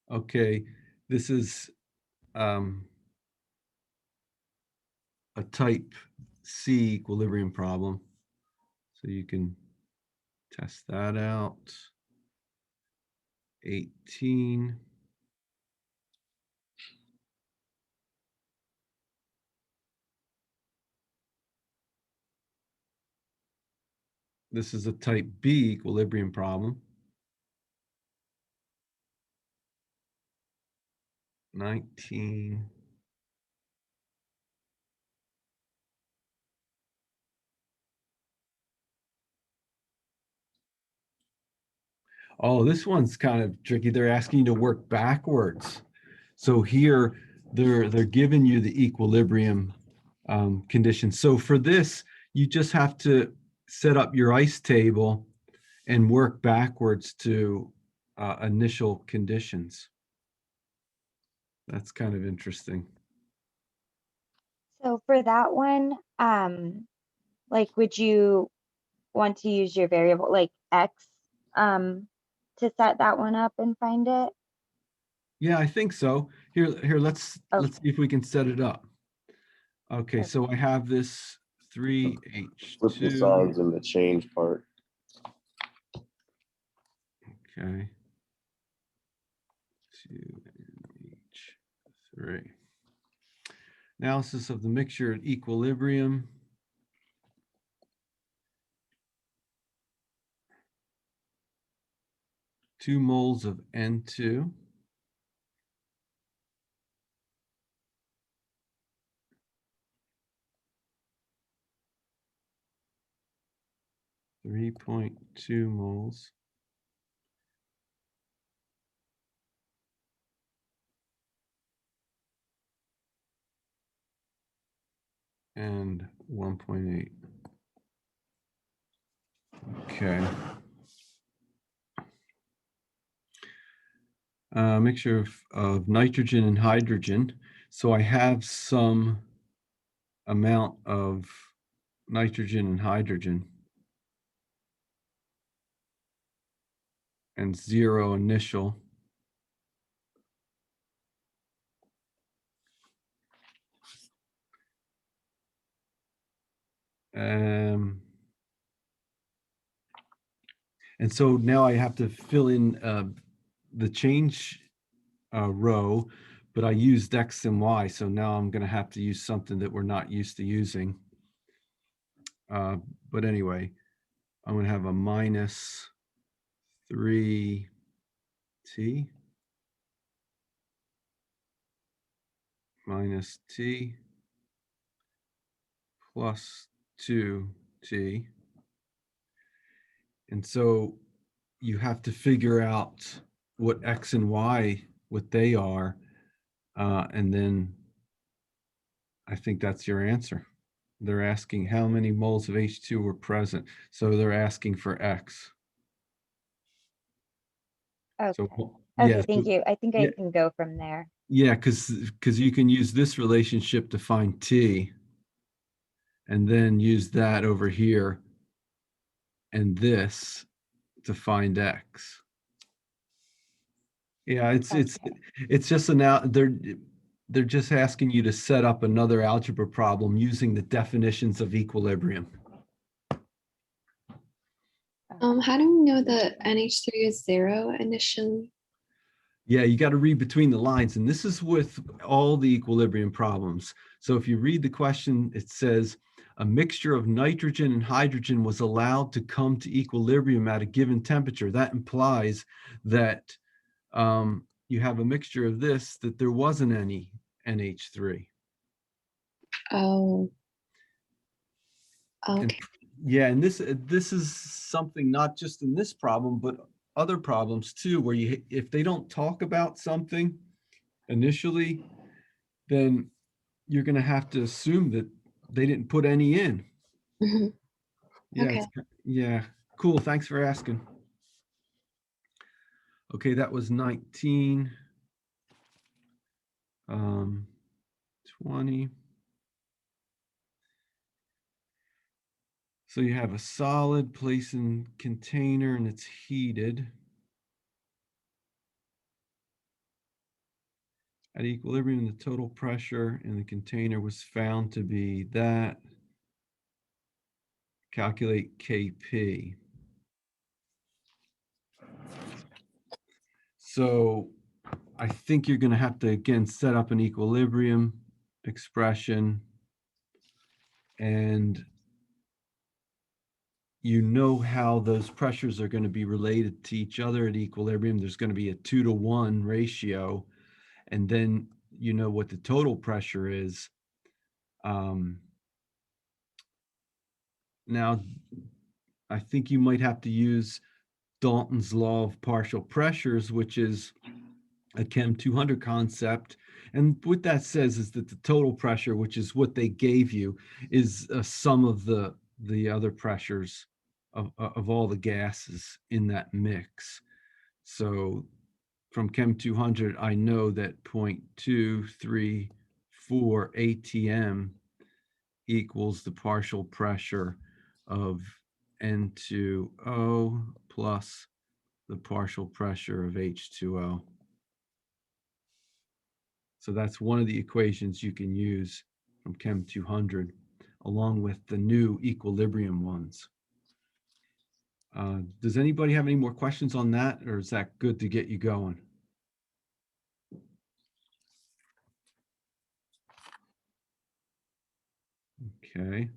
Okay, this is a type C equilibrium problem. So you can test that out. 18. This is a type B equilibrium problem. 19. Oh, this one's kind of tricky. They're asking you to work backwards. So here they're giving you the equilibrium conditions. So for this, you just have to set up your ice table and work backwards to initial conditions. That's kind of interesting. So for that one, like, would you want to use your variable like X to set that one up and find it? Yeah, I think so. Here, let's see if we can set it up. Okay, so I have this Flip the 3H2. signs in the change part. Okay. 2NH3. Analysis of the mixture at equilibrium. Two moles of N2. .2 moles. And 1.8. Okay. Mixture of nitrogen and hydrogen. So I have some amount of nitrogen and hydrogen and 0 initial. And so now I have to fill in the change row, but I used X and Y. So now I'm going to have to use something that we're not used to using. But anyway, I'm going to have a minus 3T minus T plus 2T. And so you have to figure out what X and Y, what they are. And then I think that's your answer. They're asking how many moles of H2 were present. So they're asking for X. Okay. So, Okay, yeah, thank you. I think yeah. I can go from there. Yeah, because you can use this relationship to find T and then use that over here and this to find X. Yeah, it's just they're just asking you to set up another algebra problem using the definitions of equilibrium. How do we know that NH3 is 0 initially? Yeah, you got to read between the lines, and this is with all the equilibrium problems. So if you read the question, it says a mixture of nitrogen and hydrogen was allowed to come to equilibrium at a given temperature. That implies that you have a mixture of this, that there wasn't any NH3. Oh, And okay. yeah, and this is something not just in this problem, but other problems too, where if they don't talk about something initially, then you're going to have to assume that they didn't put any in. Mhm. Yeah, Okay. yeah, cool. Thanks for asking. Okay, that was 19. 20. So you have a solid placed in container and it's heated. At equilibrium, the total pressure in the container was found to be that. Calculate Kp. So I think you're going to have to, again, set up an equilibrium expression. And you know how those pressures are going to be related to each other at equilibrium. There's going to be a 2-to-1 ratio. And then you know what the total pressure is. Now, I think you might have to use Dalton's law of partial pressures, which is a Chem 200 concept. And what that says is that the total pressure, which is what they gave you, is a sum of the other pressures of all the gases in that mix. So from Chem 200, I know that 0.234 atm equals the partial pressure of N2O plus the partial pressure of H2O. So that's one of the equations you can use from Chem 200, along with the new equilibrium ones. Does anybody have any more questions on that, or is that good to get you going? Okay.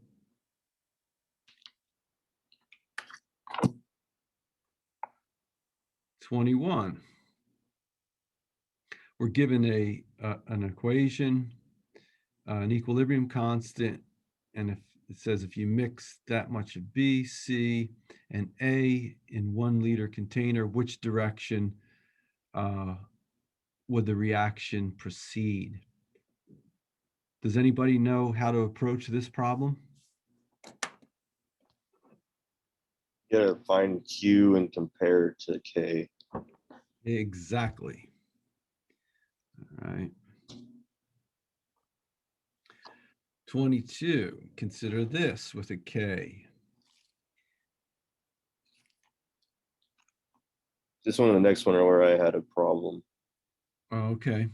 '21. We're given an equation, an equilibrium constant, and if it says if you mix that much of B, C, and A in 1 liter container, which direction would the reaction proceed? Does anybody know how to approach this problem? You gotta find Q and compare to K. Exactly. All right. 22, consider this with a K. This one and the next one are where I had a problem. Okay.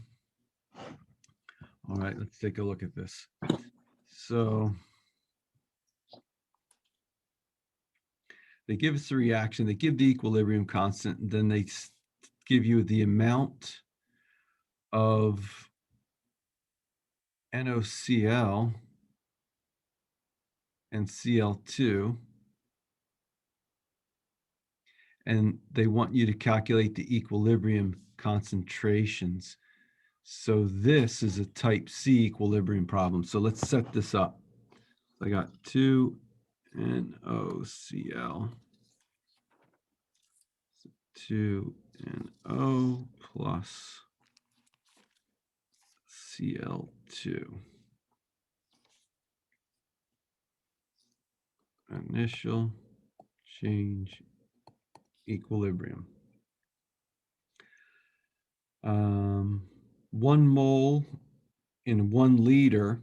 All right, let's take a look at this. So they give us the reaction, they give the equilibrium constant, and then they give you the amount of NaCl and Cl2, and they want you to calculate the equilibrium concentrations. So this is a type C equilibrium problem. So let's set this up. I got 2 NaCl, 2 NO plus Cl2. Initial change equilibrium. 1 mole in 1 liter,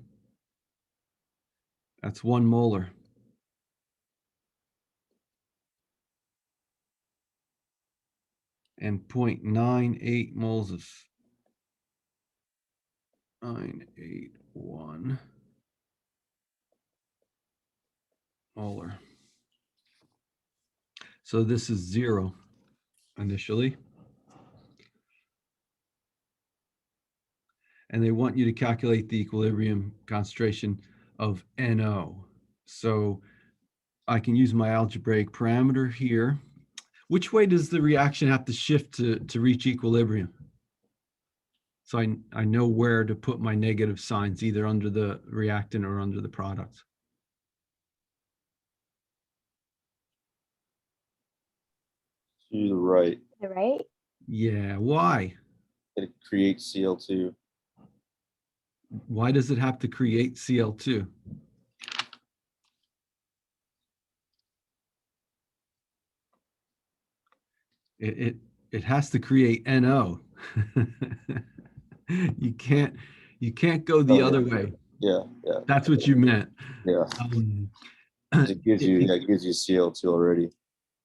that's 1 molar. And 0.98 moles of 981 molar. So this is 0 initially. And they want you to calculate the equilibrium concentration of NO. So I can use my algebraic parameter here. Which way does the reaction have to shift to reach equilibrium? So I know where to put my negative signs, either under the reactant or under the product. To the right, Right? Yeah, why? it creates Cl2. Why does it have to create Cl2? It has to create NO. You can't go the other way. Yeah, yeah, That's what you meant. yeah. It gives you that gives you Cl2 already.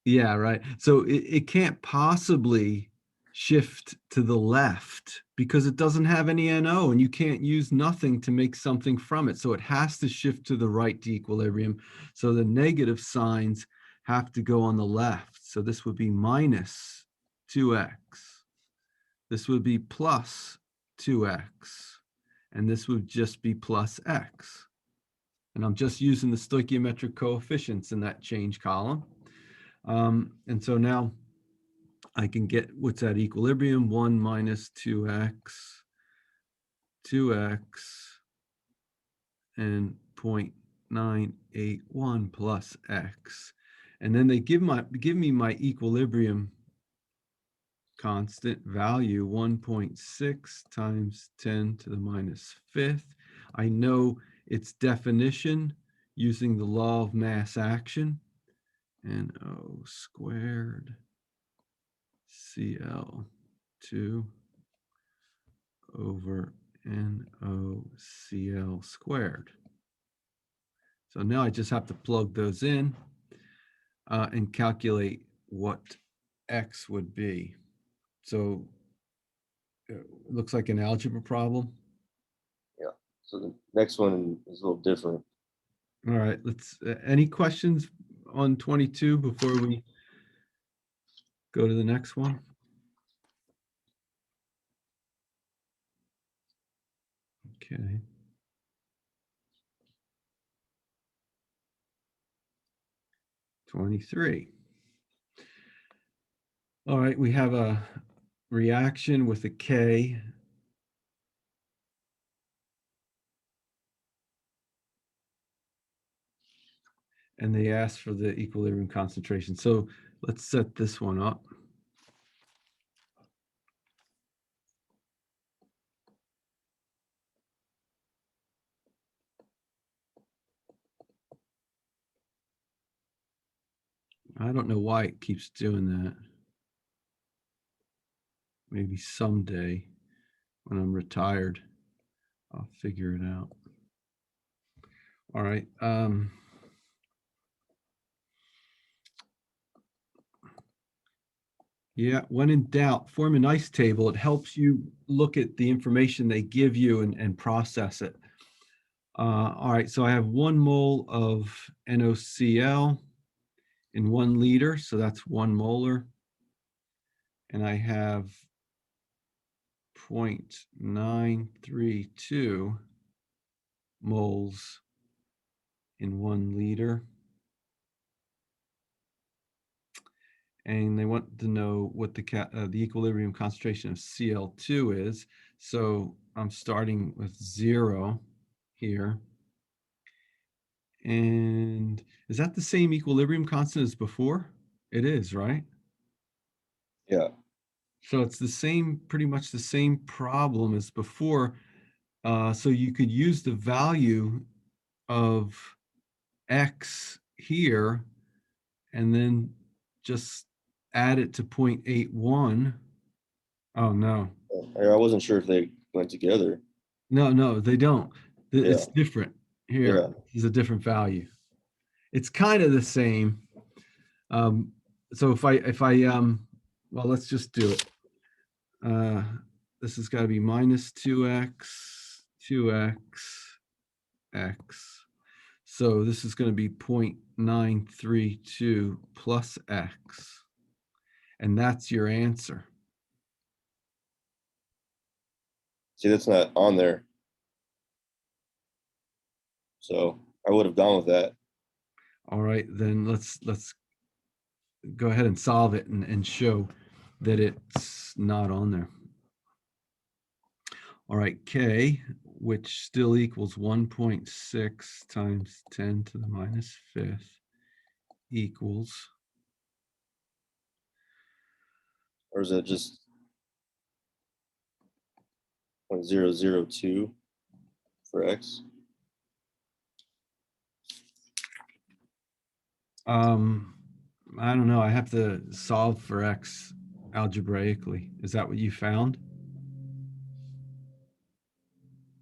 Yeah, right. So it can't possibly shift to the left because it doesn't have any NO, and you can't use nothing to make something from it. So it has to shift to the right to equilibrium. So the negative signs have to go on the left. So this would be minus 2x. This would be plus 2x. And this would just be plus x. And I'm just using the stoichiometric coefficients in that change column. And so now I can get what's at equilibrium, 1 minus 2x, 2x, and 0.981 plus x. And then they give me my equilibrium constant value, 1.6 times 10 to the minus 5th. I know its definition using the law of mass action. NO squared Cl2 over NOCl squared. So now I just have to plug those in and calculate what X would be. So it looks like an algebra problem. So the next one is a little different. All right, let's, any questions on 22 before we go to the next one? Okay. '23. All right, we have a reaction with a K. And they ask for the equilibrium concentration. So let's set this one up. I don't know why it keeps doing that. Maybe someday when I'm retired, I'll figure it out. All right. Yeah, when in doubt, form a nice table. It helps you look at the information they give you and process it. All right, so I have 1 mole of NOCl in 1 liter, so that's 1 molar. And I have 0.932 moles in 1 liter. And they want to know what the equilibrium concentration of Cl2 is. So I'm starting with 0 here. And is that the same equilibrium constant as before? It is, right? Yeah. So it's the same, pretty much the same problem as before. So you could use the value of X here and then just add it to 0.81. Oh, no. I wasn't sure if they went together. No, they don't. It's Yeah. different. Here Yeah. is a different value. It's kind of the same. So if I well, let's just do it. This has got to be minus 2x, 2x, x. So this is going to be 0.932 plus x. And that's your answer. See, that's not on there. So I would have gone with that. All right, then let's go ahead and solve it and show that it's not on there. All right, K, which still equals 1.6 times 10 to the minus 5th equals, Or is it just 0.002 for X? I don't know, I have to solve for X algebraically. Is that what you found?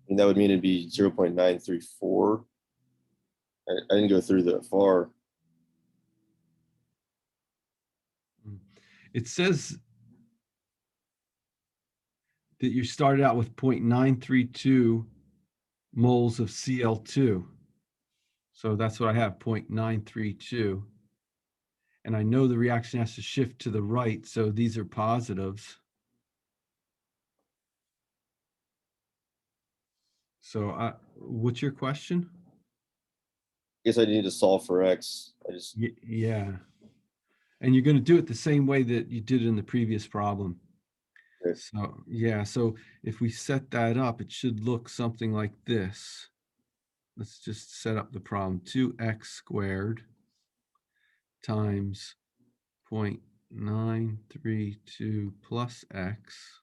And that would mean it'd be 0.934. I didn't go through that far. It says that you started out with 0.932 moles of Cl2. So that's what I have, 0.932. And I know the reaction has to shift to the right, so these are positives. So what's your question? I guess I need to solve for X. Yeah. And you're going to do it the same way that you did in the previous problem. Okay. So yeah, so if we set that up, it should look something like this. Let's just set up the problem. 2x squared times 0.932 plus x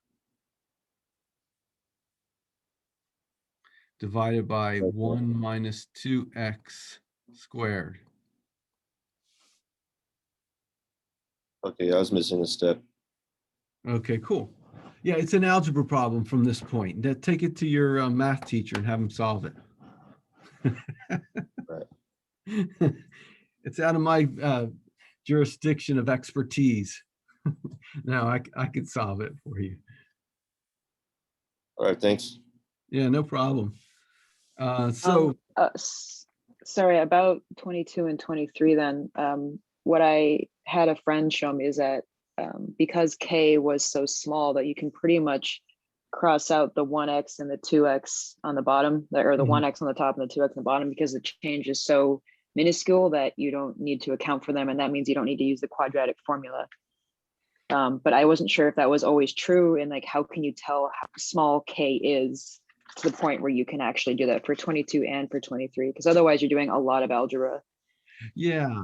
divided by 1 minus 2x squared. Okay, I was missing a step. Okay, cool. Yeah, it's an algebra problem from this point. Take it to your math teacher and have him solve it. Right. It's out of my jurisdiction of expertise. No, I could solve it for you. All right, thanks. Yeah, no problem. Um, So, sorry, about 22 and 23 then, what I had a friend show me is that because K was so small that you can pretty much cross out the 1x and the 2x on the bottom, or the Mhm. 1x on the top and the 2x on the bottom, because the change is so minuscule that you don't need to account for them. And that means you don't need to use the quadratic formula. But I wasn't sure if that was always true, and like, how can you tell how small K is to the point where you can actually do that for 22 and for 23? Because otherwise you're doing a lot of algebra. yeah,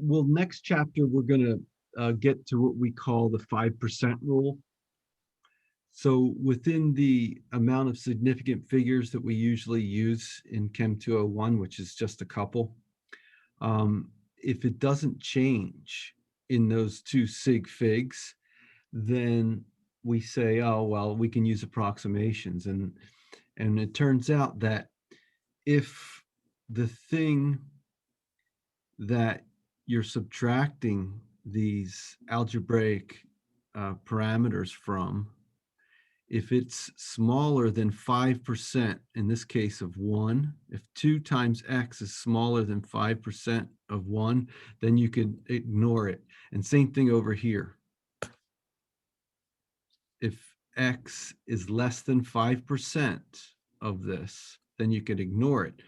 well, next chapter, we're going to get to what we call the 5% rule. So within the amount of significant figures that we usually use in Chem 201, which is just a couple, if it doesn't change in those two sig figs, then we say, oh, well, we can use approximations. And it turns out that if the thing that you're subtracting these algebraic parameters from, if it's smaller than 5%, in this case of 1, if 2 times x is smaller than 5% of 1, then you could ignore it. And same thing over here. If x is less than 5% of this, then you could ignore it.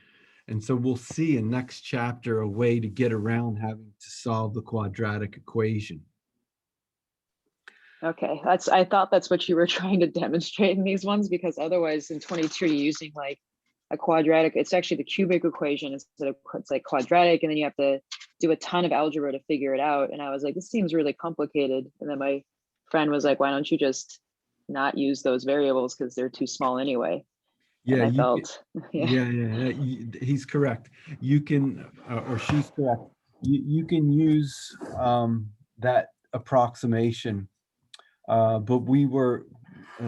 And so we'll see in next chapter a way to get around having to solve the quadratic equation. Okay, I thought that's what you were trying to demonstrate in these ones, because otherwise in 22 you're using like a quadratic. It's actually the cubic equation instead of, it's like quadratic, and then you have to do a ton of algebra to figure it out. And I was like, this seems really complicated. And then my friend was like, why don't you just not use those variables because they're too small anyway? And Yeah, I felt, yeah. he's correct. You can, or she's correct. You can use that approximation, but we were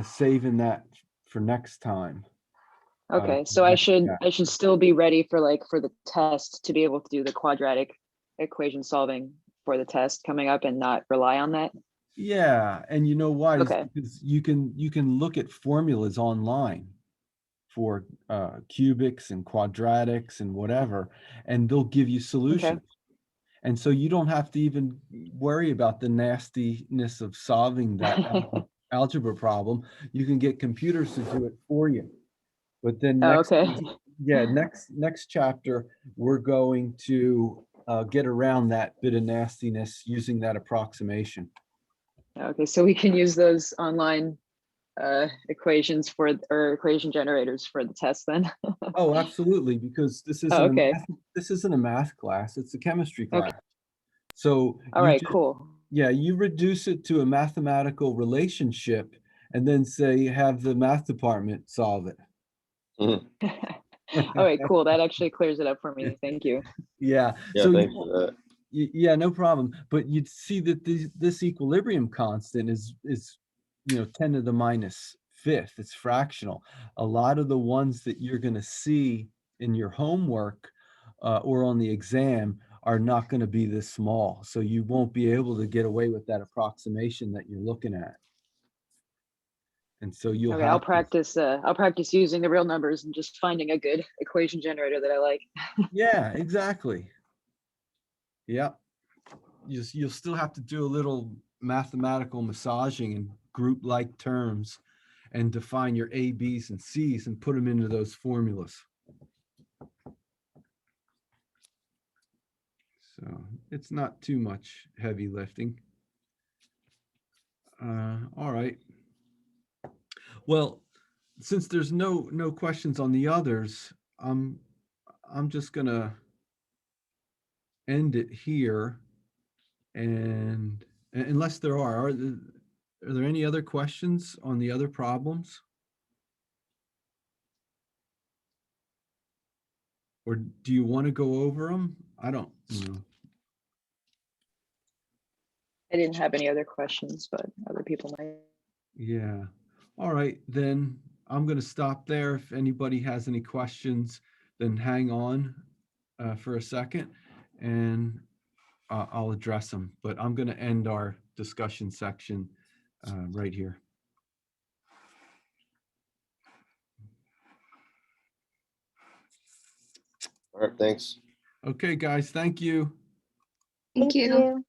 saving that for next time. Okay, so I should still be ready for the test to be able to do the quadratic equation solving for the test coming up and not rely on that. Yeah, and you know why? It's Okay. because you can look at formulas online for cubics and quadratics and whatever, and they'll give you solutions. And so you don't have to even worry about the nastiness of solving that algebra problem. You can get computers to do it for you. But then Okay. next chapter, we're going to get around that bit of nastiness using that approximation. Okay, so we can use those online equations or equation generators for the test then. Oh, absolutely, because this isn't Okay. this isn't a math class, it's a chemistry Okay. class. So All right, cool. yeah, you reduce it to a mathematical relationship and then say have the math department solve it. Mhm. All right, cool. That actually clears it up for me. Thank you. Yeah. Yeah, So thanks for that. yeah, no problem. But you'd see that this equilibrium constant is 10 to the minus fifth. It's fractional. A lot of the ones that you're going to see in your homework or on the exam are not going to be this small. So you won't be able to get away with that approximation that you're looking at. And so you'll Okay, have I'll practice using the real numbers and just finding a good equation generator that I like. Yeah, exactly. Yeah. You'll still have to do a little mathematical massaging in group-like terms and define your A, B's, and C's and put them into those formulas. So it's not too much heavy lifting. All right. Well, since there's no questions on the others, I'm just gonna end it here. And unless there are there any other questions on the other problems? Or do you want to go over them? I don't know. I didn't have any other questions, but other people might. Yeah. All right, then I'm going to stop there. If anybody has any questions, then hang on for a second and I'll address them. But I'm going to end our discussion section right here. All right, thanks. Okay, guys, thank you. Thank you. you.